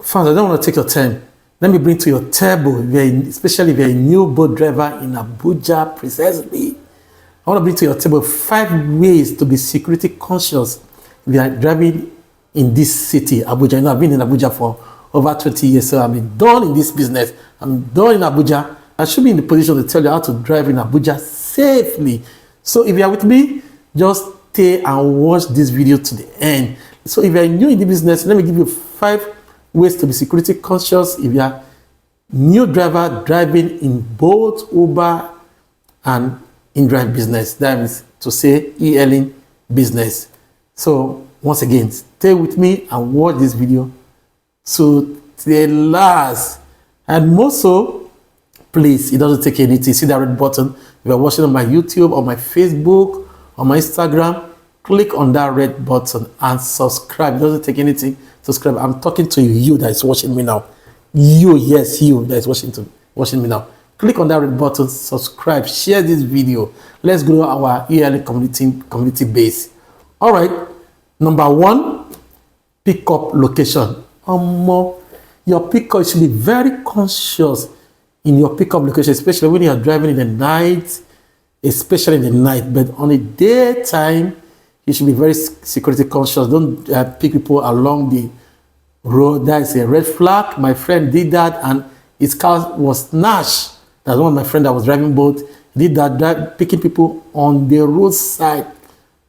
Fans, I don't want to take your time. Let me bring to your table, especially if you're a new boat driver in Abuja, precisely. I want to bring to your table 5 ways to be security conscious if you are driving in this city, Abuja. You know, I've been in Abuja for over 20 years, so I'm done in this business. I'm done in Abuja. I should be in the position to tell you how to drive in Abuja safely. So if you are with me, just stay and watch this video to the end. So if you are new in the business, let me give you 5 ways to be security conscious if you are new driver driving in both Uber and in-drive business. That is to say e-hailing business. So once again, stay with me and watch this video to the last. And more so, please, it doesn't take anything. See that red button? If you're watching on my YouTube, or my Facebook, or my Instagram, click on that red button and subscribe. It doesn't take anything. Subscribe. I'm talking to you that is watching me now. You, yes, you that is watching me now. Click on that red button, subscribe, share this video. Let's grow our e-hailing community base. All right. Number 1, pickup location. Your pickup should be very conscious in your pickup location, especially when you are driving in the night, especially in the night. But on a daytime, you should be very security conscious. Don't pick people along the road. That is a red flag. My friend did that and his car was snatched. That's one of my friends that was driving boat. He did that, picking people on the roadside.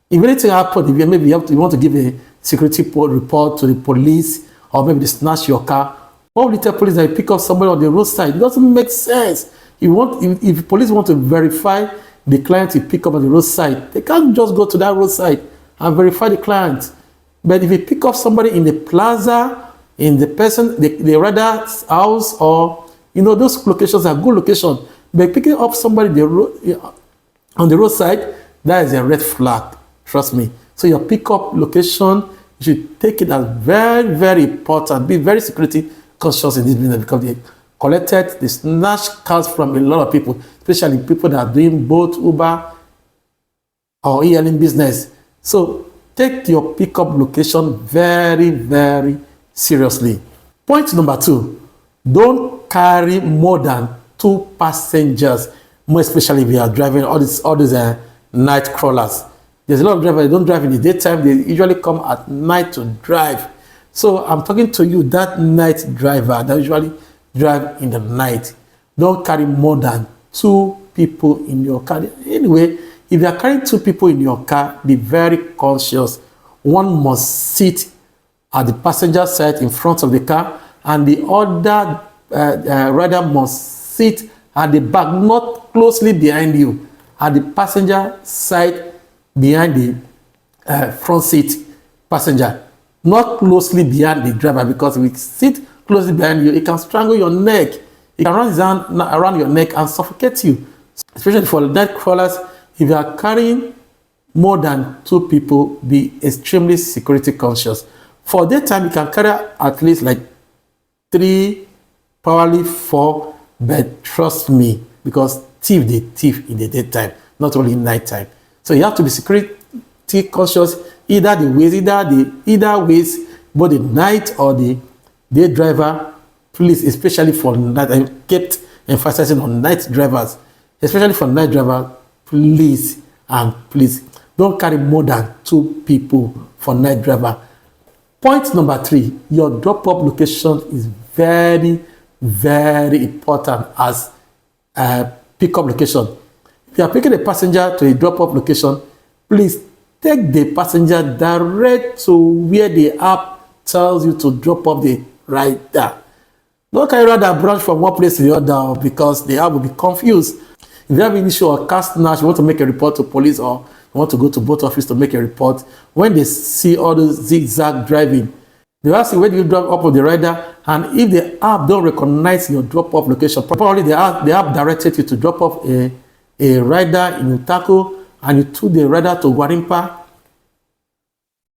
If anything happens, if maybe you want to give a security report to the police, or maybe they snatch your car, why would you tell police that you pick up somebody on the roadside? It doesn't make sense. If police want to verify the client you pick up on the roadside, they can't just go to that roadside and verify the client. But if you pick up somebody in the plaza, in the rider's house, or those locations are good locations. But picking up somebody on the roadside, that is a red flag. Trust me. So your pickup location, you should take it as very, very important. Be very security conscious in this business, because they snatch cars from a lot of people, especially people that are doing both Uber or e-hailing business. So take your pickup location very, very seriously. Point number 2, don't carry more than 2 passengers, more especially if you are driving all these night crawlers. There's a lot of drivers that don't drive in the daytime. They usually come at night to drive. So I'm talking to you, that night driver that usually drive in the night. Don't carry more than 2 people in your car. Anyway, if you are carrying 2 people in your car, be very conscious. One must sit at the passenger side in front of the car, and the other rider must sit at the back, not closely behind you, at the passenger side behind the front seat passenger, not closely behind the driver, because if it sit closely behind you, it can strangle your neck. It can run his hand around your neck and suffocate you. Especially for night crawlers, if you are carrying more than 2 people, be extremely security conscious. For daytime, you can carry at least like 3, probably 4, but trust me, because they thief in the daytime, not only in nighttime. So you have to be security conscious either ways, both the night or the day driver. Please, especially for night, I kept emphasizing on night drivers, especially for night drivers, please don't carry more than 2 people for night driver. Point number 3, your drop-off location is very, very important as a pickup location. If you are picking a passenger to a drop-off location, please take the passenger direct to where the app tells you to drop off the rider. Don't carry rider branch from one place to the other, because the app will be confused. If you have an issue or car snatch, you want to make a report to police, or you want to go to both office to make a report, when they see all those zigzag driving, they ask you, where do you drop off of the rider? And if the app don't recognize your drop-off location, probably the app directed you to drop off a rider in Utako, and you took the rider to Gwarimpa.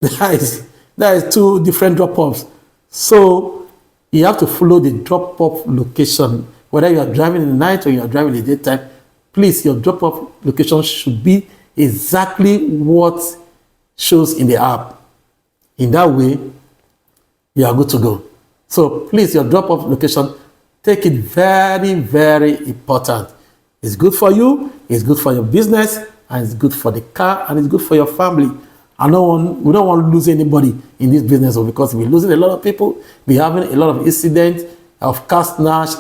That is 2 different drop-offs. So you have to follow the drop-off location, whether you are driving in the night or you are driving in the daytime. Please, your drop-off location should be exactly what shows in the app. In that way, you are good to go. So please, your drop-off location, take it very, very important. It's good for you, it's good for your business, and it's good for the car, and it's good for your family. We don't want to lose anybody in this business, because we're losing a lot of people. We're having a lot of incidents of car snatch,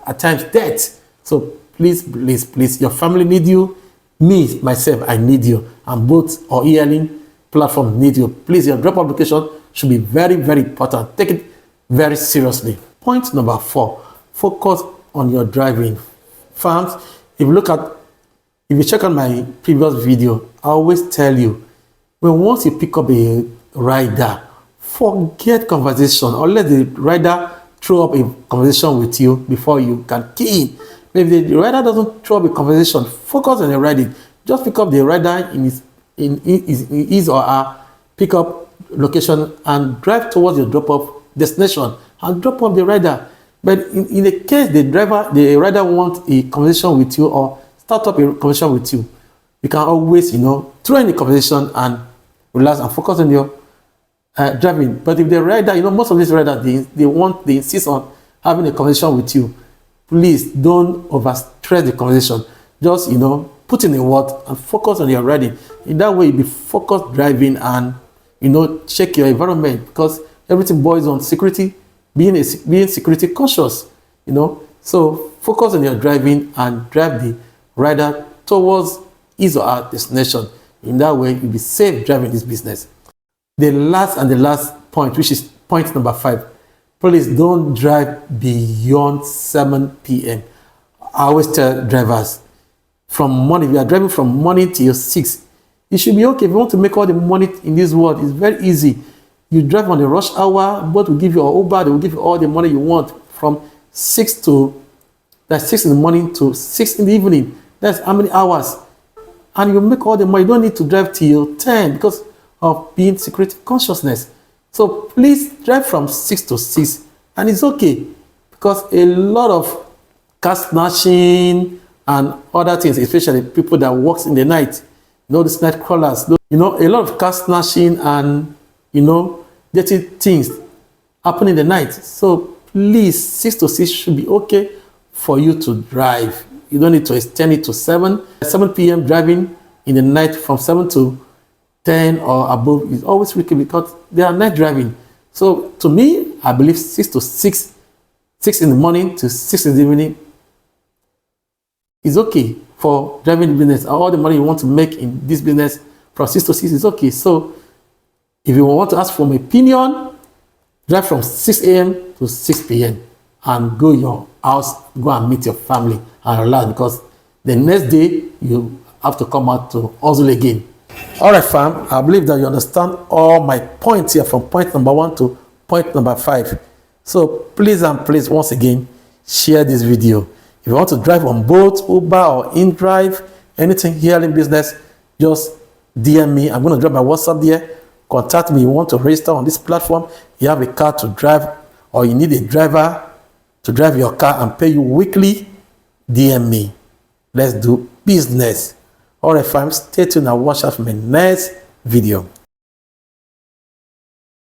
at times death. So please, please, please, your family need you. Me, myself, I need you. And both our e-hailing platform need you. Please, your drop-off location should be very, very important. Take it very seriously. Point number 4, focus on your driving. Fans, if you check on my previous video, I always tell you, once you pick up a rider, forget conversation, or let the rider throw up a conversation with you before you can key in. If the rider doesn't throw up a conversation, focus on the riding. Just pick up the rider in his or her pickup location and drive towards your drop-off destination and drop off the rider. But in the case the rider wants a conversation with you or start up a conversation with you, you can always, throw in the conversation and relax and focus on your driving. But if the rider, most of these riders, they insist on having a conversation with you, please don't overstress the conversation. Just, put in a word and focus on your riding. In that way, you'll be focused driving and, check your environment, because everything boils on security, being security conscious, So focus on your driving and drive the rider towards his or her destination. In that way, you'll be safe driving this business. The last point, which is point number 5, please don't drive beyond 7 p.m. I always tell drivers, from morning, if you are driving from morning till 6, it should be okay. If you want to make all the money in this world, it's very easy. You drive on the rush hour, both will give you, or Uber, they will give you all the money you want from 6 in the morning to 6 in the evening. That's how many hours? And you make all the money. You don't need to drive till 10 because of being security consciousness. So please drive from 6 to 6, and it's okay, because a lot of car snatching and other things, especially people that works in the night, these night crawlers, a lot of car snatching and dirty things happen in the night. So please, 6 to 6 should be okay for you to drive. You don't need to extend it to 7 p.m. driving in the night from 7 to 10 or above is always tricky, because they are night driving. So to me, I believe 6 in the morning to 6 in the evening is okay for driving the business. All the money you want to make in this business from 6 to 6 is okay. So if you want to ask for my opinion, drive from 6 a.m. to 6 p.m. and go your house, go and meet your family and relax, because the next day you have to come out to hustle again. All right, fam, I believe that you understand all my points here from point number 1 to point number 5. So please and please, once again, share this video. If you want to drive on both Uber or InDrive, anything here in business, just DM me. I'm going to drop my WhatsApp there. Contact me. You want to register on this platform, you have a car to drive, or you need a driver to drive your car and pay you weekly, DM me. Let's do business. All right, fam, stay tuned and watch out for my next video.